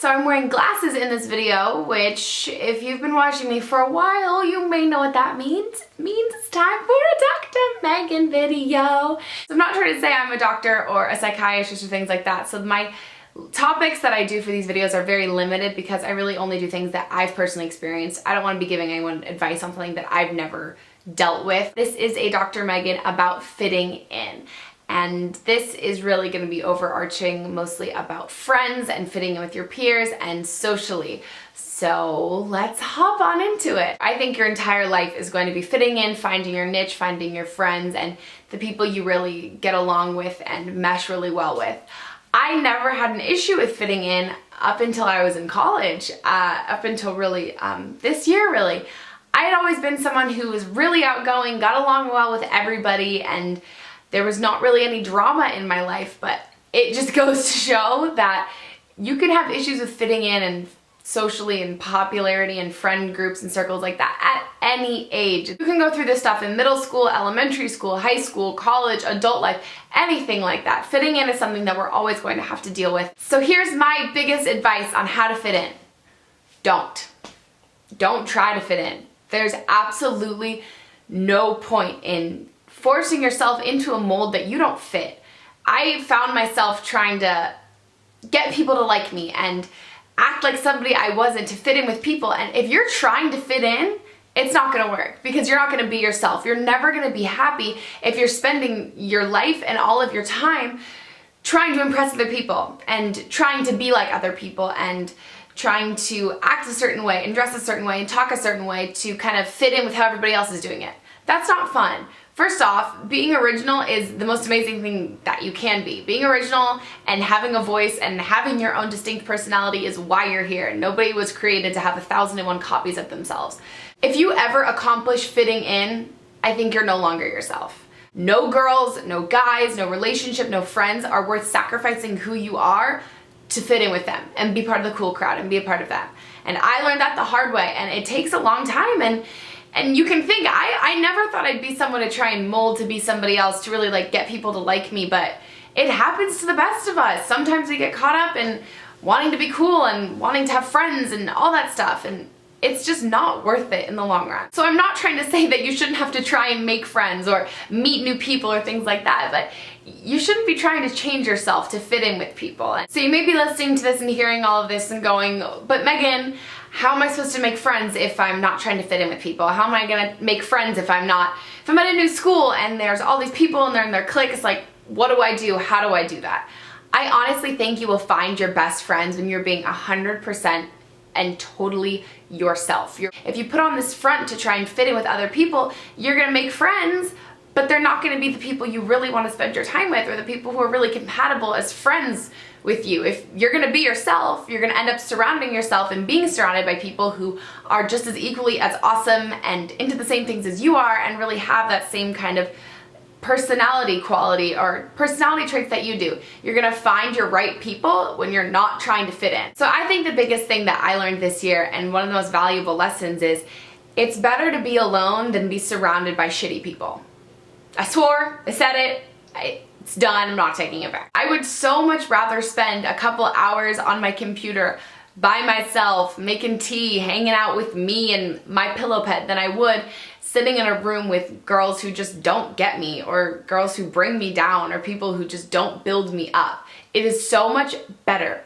So I'm wearing glasses in this video, which if you've been watching me for a while, you may know what that means. It means it's time for a Dr. Meghan video. So I'm not trying to say I'm a doctor or a psychiatrist or things like that. So my topics that I do for these videos are very limited because I really only do things that I've personally experienced. I don't want to be giving anyone advice on something that I've never dealt with. This is a Dr. Meghan about fitting in. And this is really going to be overarching mostly about friends and fitting in with your peers and socially. So let's hop on into it. I think your entire life is going to be fitting in, finding your niche, finding your friends and the people you really get along with and mesh really well with. I never had an issue with fitting in up until I was in college, up until really this year really. I had always been someone who was really outgoing, got along well with everybody, and there was not really any drama in my life, but it just goes to show that you can have issues with fitting in and socially and popularity and friend groups and circles like that at any age. You can go through this stuff in middle school, elementary school, high school, college, adult life, anything like that. Fitting in is something that we're always going to have to deal with. So here's my biggest advice on how to fit in. Don't try to fit in. There's absolutely no point in forcing yourself into a mold that you don't fit. I found myself trying to get people to like me and act like somebody I wasn't to fit in with people. And if you're trying to fit in, it's not gonna work because you're not gonna be yourself. You're never gonna be happy if you're spending your life and all of your time trying to impress other people and trying to be like other people and trying to act a certain way and dress a certain way and talk a certain way to kind of fit in with how everybody else is doing it. That's not fun. First off, being original is the most amazing thing that you can be. Being original and having a voice and having your own distinct personality is why you're here. Nobody was created to have 1,001 copies of themselves. If you ever accomplish fitting in, I think you're no longer yourself. No girls, no guys, no relationship, no friends are worth sacrificing who you are to fit in with them and be part of the cool crowd and be a part of them. And I learned that the hard way, and it takes a long time. And you can think, I never thought I'd be someone to try and mold to be somebody else to really like get people to like me, but it happens to the best of us. Sometimes we get caught up in wanting to be cool and wanting to have friends and all that stuff, and it's just not worth it in the long run. So I'm not trying to say that you shouldn't have to try and make friends or meet new people or things like that, but you shouldn't be trying to change yourself to fit in with people. So you may be listening to this and hearing all of this and going, but Meghan, how am I supposed to make friends if I'm not trying to fit in with people? How am I gonna make friends if I'm at a new school and there's all these people and they're in their cliques? Like, what do I do? How do I do that? I honestly think you will find your best friends when you're being 100% and totally yourself. If you put on this front to try and fit in with other people, you're gonna make friends, but they're not gonna be the people you really wanna spend your time with or the people who are really compatible as friends with you. If you're gonna be yourself, you're gonna end up surrounding yourself and being surrounded by people who are just as equally as awesome and into the same things as you are and really have that same kind of personality quality or personality traits that you do. You're gonna find your right people when you're not trying to fit in. So I think the biggest thing that I learned this year and one of the most valuable lessons is it's better to be alone than be surrounded by shitty people. I swore, I said it, it's done, I'm not taking it back. I would so much rather spend a couple hours on my computer by myself, making tea, hanging out with me and my pillow pet than I would sitting in a room with girls who just don't get me or girls who bring me down or people who just don't build me up. It is so much better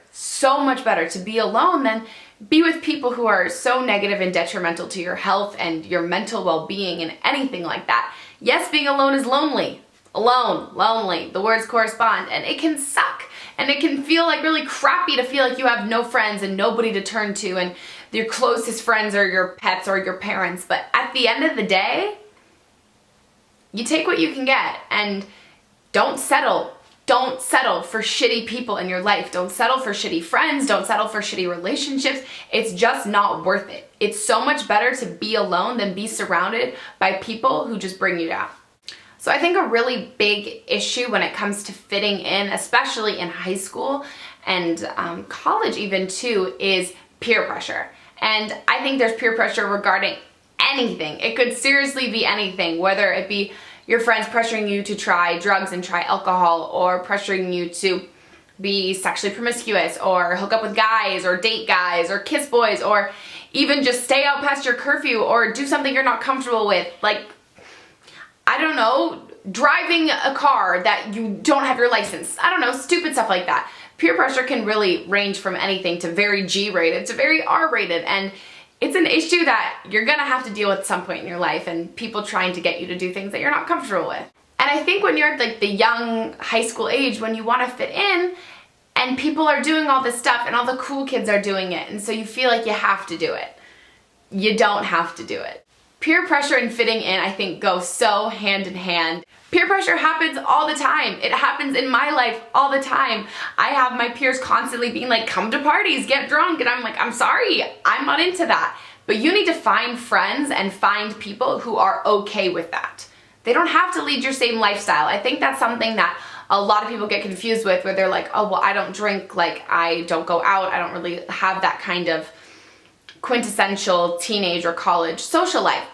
to be alone than be with people who are so negative and detrimental to your health and your mental well-being and anything like that. Yes, being alone is lonely. Alone, lonely, the words correspond, and it can suck. And it can feel like really crappy to feel like you have no friends and nobody to turn to and your closest friends are your pets or your parents. But at the end of the day, you take what you can get and don't settle. Don't settle for shitty people in your life. Don't settle for shitty friends. Don't settle for shitty relationships. It's just not worth it. It's so much better to be alone than be surrounded by people who just bring you down. So I think a really big issue when it comes to fitting in, especially in high school and college even too, is peer pressure. And I think there's peer pressure regarding anything. It could seriously be anything, whether it be your friends pressuring you to try drugs and try alcohol or pressuring you to be sexually promiscuous or hook up with guys or date guys or kiss boys or even just stay out past your curfew or do something you're not comfortable with. Like, I don't know, driving a car that you don't have your license. I don't know, stupid stuff like that. Peer pressure can really range from anything to very G-rated to very R-rated, and it's an issue that you're gonna have to deal with at some point in your life, and people trying to get you to do things that you're not comfortable with. And I think when you're at like the young high school age, when you wanna fit in, and people are doing all this stuff and all the cool kids are doing it, and so you feel like you have to do it. You don't have to do it. Peer pressure and fitting in, I think, go so hand in hand. Peer pressure happens all the time. It happens in my life all the time. I have my peers constantly being like, come to parties, get drunk, and I'm like, I'm sorry, I'm not into that. But you need to find friends and find people who are okay with that. They don't have to lead your same lifestyle. I think that's something that a lot of people get confused with, where they're like, oh, well, I don't drink, like, I don't go out, I don't really have that kind of quintessential teenage or college social life.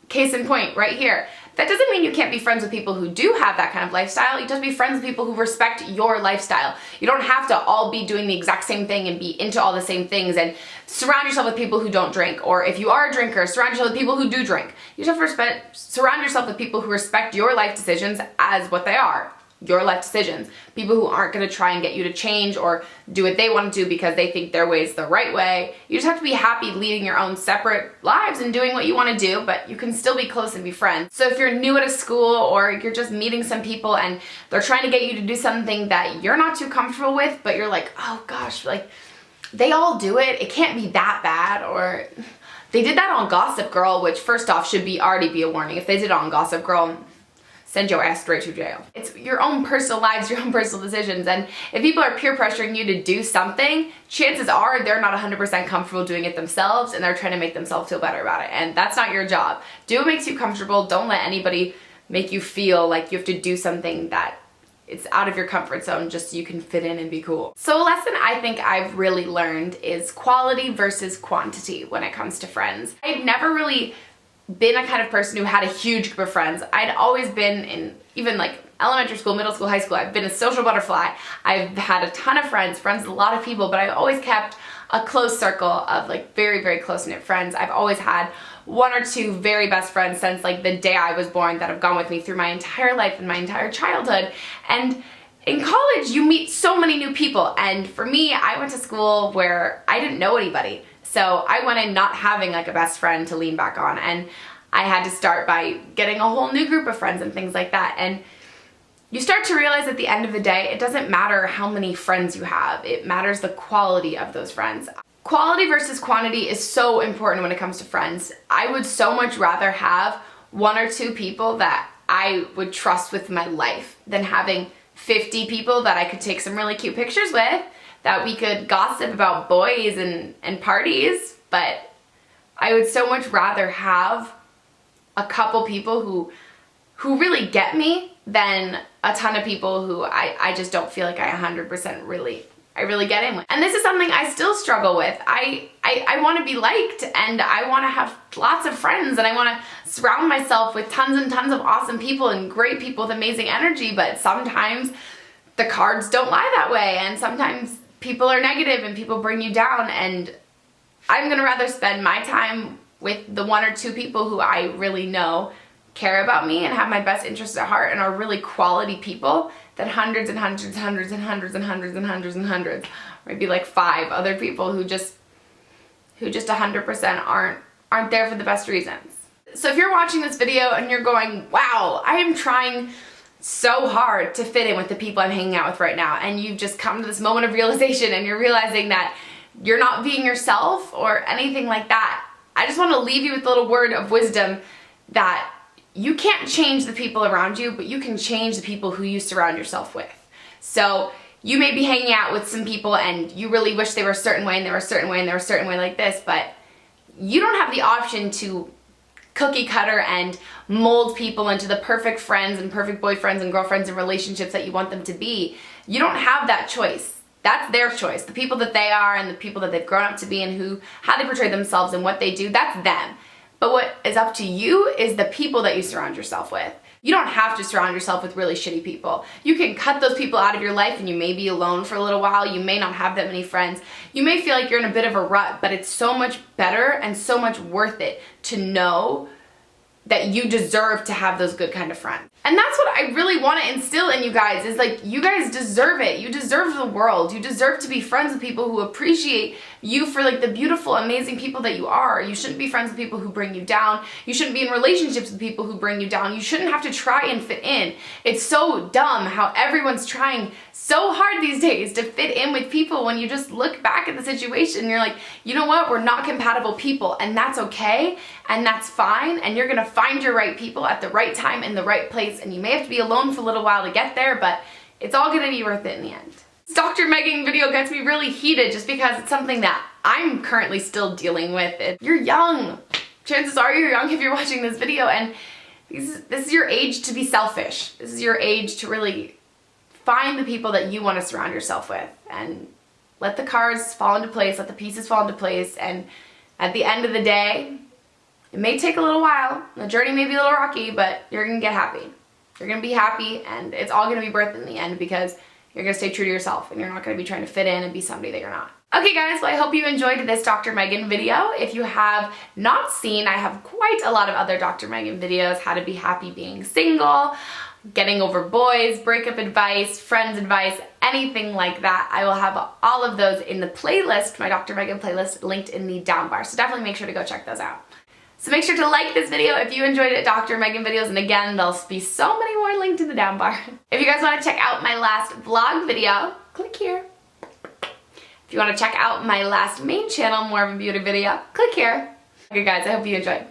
Case in point, right here. That doesn't mean you can't be friends with people who do have that kind of lifestyle. You just be friends with people who respect your lifestyle. You don't have to all be doing the exact same thing and be into all the same things, and surround yourself with people who don't drink. Or if you are a drinker, surround yourself with people who do drink. You just have to surround yourself with people who respect your life decisions as what they are. Your life decisions. People who aren't going to try and get you to change or do what they want to do because they think their way is the right way. You just have to be happy leading your own separate lives and doing what you want to do, but you can still be close and be friends. So if you're new at a school or you're just meeting some people and they're trying to get you to do something that you're not too comfortable with, but you're like, oh gosh, like, they all do it, it can't be that bad, or they did that on Gossip Girl, which first off should already be a warning. If they did it on Gossip Girl, send your ass straight to jail. It's your own personal lives, your own personal decisions, and if people are peer pressuring you to do something, chances are they're not 100% comfortable doing it themselves, and they're trying to make themselves feel better about it, and that's not your job. Do what makes you comfortable. Don't let anybody make you feel like you have to do something that it's out of your comfort zone just so you can fit in and be cool. So a lesson I think I've really learned is quality versus quantity when it comes to friends. I've never really been a kind of person who had a huge group of friends. I'd always been in, even like elementary school, middle school, high school, I've been a social butterfly. I've had a ton of friends with a lot of people, but I've always kept a close circle of like very, very close-knit friends. I've always had one or two very best friends since like the day I was born that have gone with me through my entire life and my entire childhood. And in college, you meet so many new people. And for me, I went to school where I didn't know anybody. So I went in not having like a best friend to lean back on, and I had to start by getting a whole new group of friends and things like that. And you start to realize at the end of the day, it doesn't matter how many friends you have, it matters the quality of those friends. Quality versus quantity is so important when it comes to friends. I would so much rather have one or two people that I would trust with my life than having 50 people that I could take some really cute pictures with, that we could gossip about boys and parties, but I would so much rather have a couple people who really get me than a ton of people who I just don't feel like I 100% really get in with. And this is something I still struggle with. I want to be liked, and I want to have lots of friends, and I want to surround myself with tons and tons of awesome people and great people with amazing energy, but sometimes the cards don't lie that way, and sometimes people are negative and people bring you down, and I'm gonna rather spend my time with the one or two people who I really know care about me and have my best interests at heart and are really quality people than hundreds and hundreds and hundreds and hundreds and hundreds and hundreds and hundreds, maybe like 5 other people who just 100% aren't there for the best reasons. So if you're watching this video and you're going, wow, I am trying so hard to fit in with the people I'm hanging out with right now, and you've just come to this moment of realization and you're realizing that you're not being yourself or anything like that, I just want to leave you with a little word of wisdom that you can't change the people around you, but you can change the people who you surround yourself with. So you may be hanging out with some people and you really wish they were a certain way and they were a certain way and they were a certain way like this, but you don't have the option to cookie cutter and mold people into the perfect friends and perfect boyfriends and girlfriends and relationships that you want them to be. You don't have that choice. That's their choice. The people that they are and the people that they've grown up to be and how they portray themselves and what they do, that's them. But what is up to you is the people that you surround yourself with. You don't have to surround yourself with really shitty people. You can cut those people out of your life and you may be alone for a little while. You may not have that many friends. You may feel like you're in a bit of a rut, but it's so much better and so much worth it to know that you deserve to have those good kind of friends. And that's what I really want to instill in you guys, is like, you guys deserve it. You deserve the world. You deserve to be friends with people who appreciate you for like the beautiful, amazing people that you are. You shouldn't be friends with people who bring you down. You shouldn't be in relationships with people who bring you down. You shouldn't have to try and fit in. It's so dumb how everyone's trying so hard these days to fit in with people when you just look back at the situation and you're like, you know what, we're not compatible people, and that's okay, and that's fine, and you're gonna find your right people at the right time in the right place, and you may have to be alone for a little while to get there, but it's all gonna be worth it in the end. This Dr. Meghan video gets me really heated just because it's something that I'm currently still dealing with. You're young. Chances are you're young if you're watching this video, and this is your age to be selfish. This is your age to really find the people that you want to surround yourself with, and let the cards fall into place, let the pieces fall into place, and at the end of the day, it may take a little while, the journey may be a little rocky, but you're gonna get happy. You're gonna be happy, and it's all gonna be worth it in the end because you're gonna stay true to yourself and you're not gonna be trying to fit in and be somebody that you're not. Okay guys, well I hope you enjoyed this Dr. Meghan video. If you have not seen, I have quite a lot of other Dr. Meghan videos, how to be happy being single, getting over boys, breakup advice, friends advice, anything like that. I will have all of those in the playlist, my Dr. Meghan playlist, linked in the down bar. So definitely make sure to go check those out. So make sure to like this video if you enjoyed it, Dr. Meghan videos, and again, there'll be so many more linked in the down bar. If you guys want to check out my last vlog video, click here. If you want to check out my last main channel, more of a beauty video, click here. Okay guys, I hope you enjoyed.